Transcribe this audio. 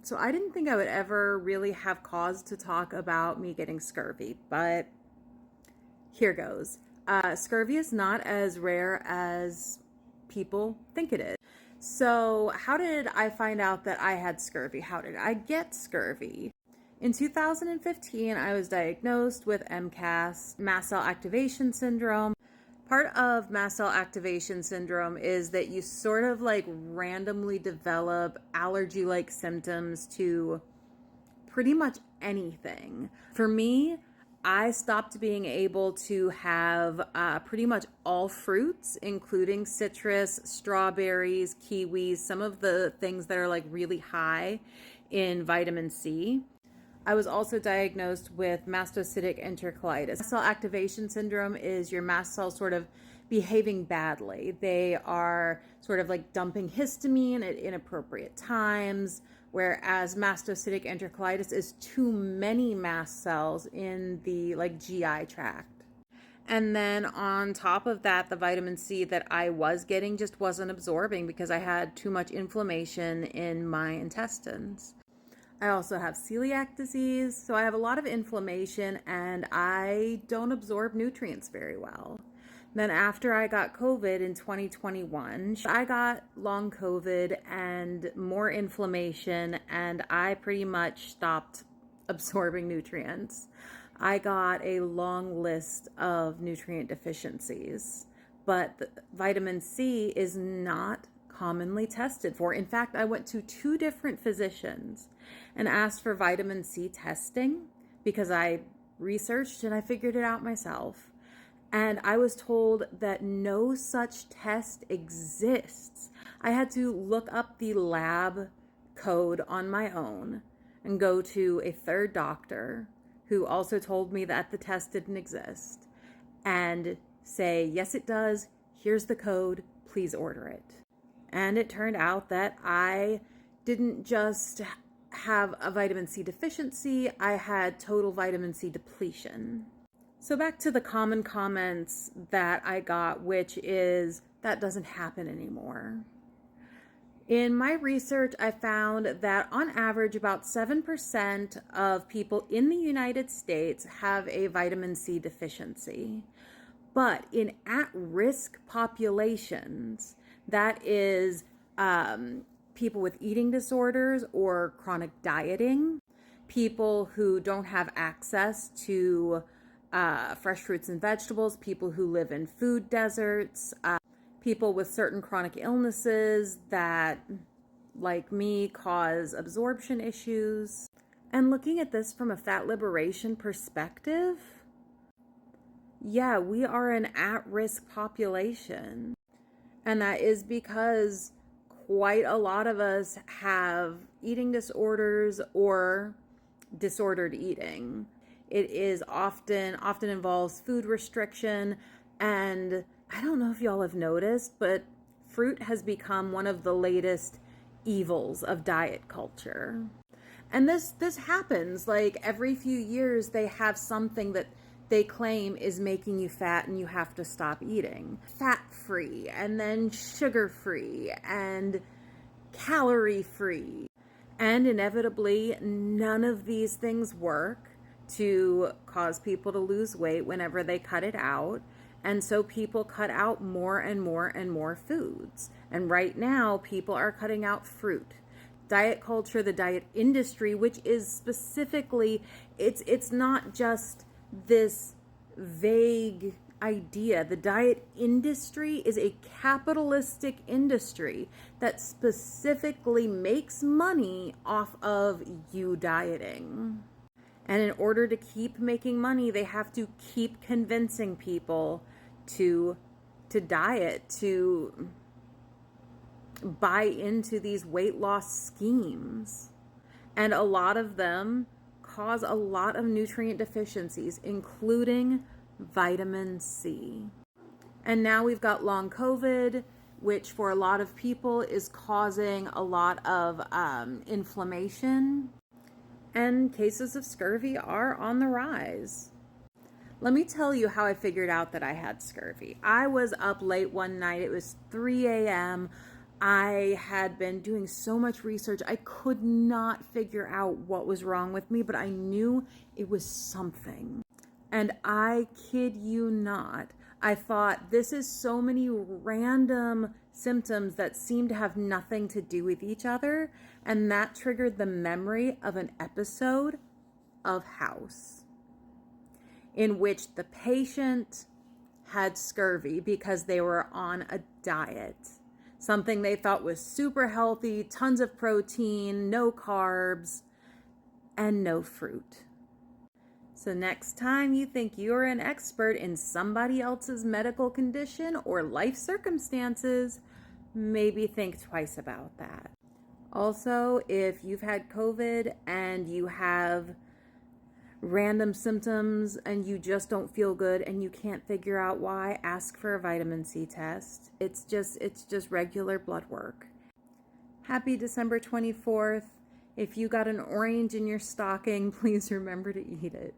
So I didn't think I would ever really have cause to talk about me getting scurvy, but here goes. Scurvy is not as rare as people think it is. So how did I find out that I had scurvy? How did I get scurvy? In 2015, I was diagnosed with MCAS, mast cell activation syndrome. Part of mast cell activation syndrome is that you sort of like randomly develop allergy-like symptoms to pretty much anything. For me, I stopped being able to have pretty much all fruits, including citrus, strawberries, kiwis, some of the things that are like really high in vitamin C. I was also diagnosed with mastocytic enterocolitis. Mast cell activation syndrome is your mast cells sort of behaving badly. They are sort of like dumping histamine at inappropriate times, whereas mastocytic enterocolitis is too many mast cells in the like GI tract. And then on top of that, the vitamin C that I was getting just wasn't absorbing because I had too much inflammation in my intestines. I also have celiac disease, so I have a lot of inflammation and I don't absorb nutrients very well. Then after I got COVID in 2021, I got long COVID and more inflammation, and I pretty much stopped absorbing nutrients. I got a long list of nutrient deficiencies, but vitamin C is not commonly tested for. In fact, I went to 2 different physicians and asked for vitamin C testing because I researched and I figured it out myself. And I was told that no such test exists. I had to look up the lab code on my own and go to a third doctor who also told me that the test didn't exist and say, yes, it does. Here's the code. Please order it. And it turned out that I didn't just have a vitamin C deficiency, I had total vitamin C depletion. So back to the common comments that I got, which is that doesn't happen anymore. In my research, I found that on average, about 7% of people in the United States have a vitamin C deficiency. But in at-risk populations, that is people with eating disorders or chronic dieting, people who don't have access to fresh fruits and vegetables, people who live in food deserts, people with certain chronic illnesses that, like me, cause absorption issues. And looking at this from a fat liberation perspective, yeah, we are an at-risk population. And that is because quite a lot of us have eating disorders or disordered eating. It is often involves food restriction, and I don't know if y'all have noticed, but fruit has become one of the latest evils of diet culture. And this happens like every few years. They have something that they claim is making you fat and you have to stop eating. Fat-free, and then sugar-free, and calorie-free. And inevitably, none of these things work to cause people to lose weight whenever they cut it out. And so people cut out more and more and more foods. And right now, people are cutting out fruit. Diet culture, the diet industry, which is specifically, it's not just this vague idea. The diet industry is a capitalistic industry that specifically makes money off of you dieting. And in order to keep making money, they have to keep convincing people to diet, to buy into these weight loss schemes. And a lot of them cause a lot of nutrient deficiencies, including vitamin C. And now we've got long COVID, which for a lot of people is causing a lot of inflammation. And cases of scurvy are on the rise. Let me tell you how I figured out that I had scurvy. I was up late one night. It was 3 a.m. I had been doing so much research. I could not figure out what was wrong with me, but I knew it was something. And I kid you not, I thought this is so many random symptoms that seem to have nothing to do with each other. And that triggered the memory of an episode of House in which the patient had scurvy because they were on a diet. Something they thought was super healthy, tons of protein, no carbs, and no fruit. So next time you think you're an expert in somebody else's medical condition or life circumstances, maybe think twice about that. Also, if you've had COVID and you have random symptoms and you just don't feel good and you can't figure out why, ask for a vitamin C test. It's just regular blood work. Happy December 24th. If you got an orange in your stocking, please remember to eat it.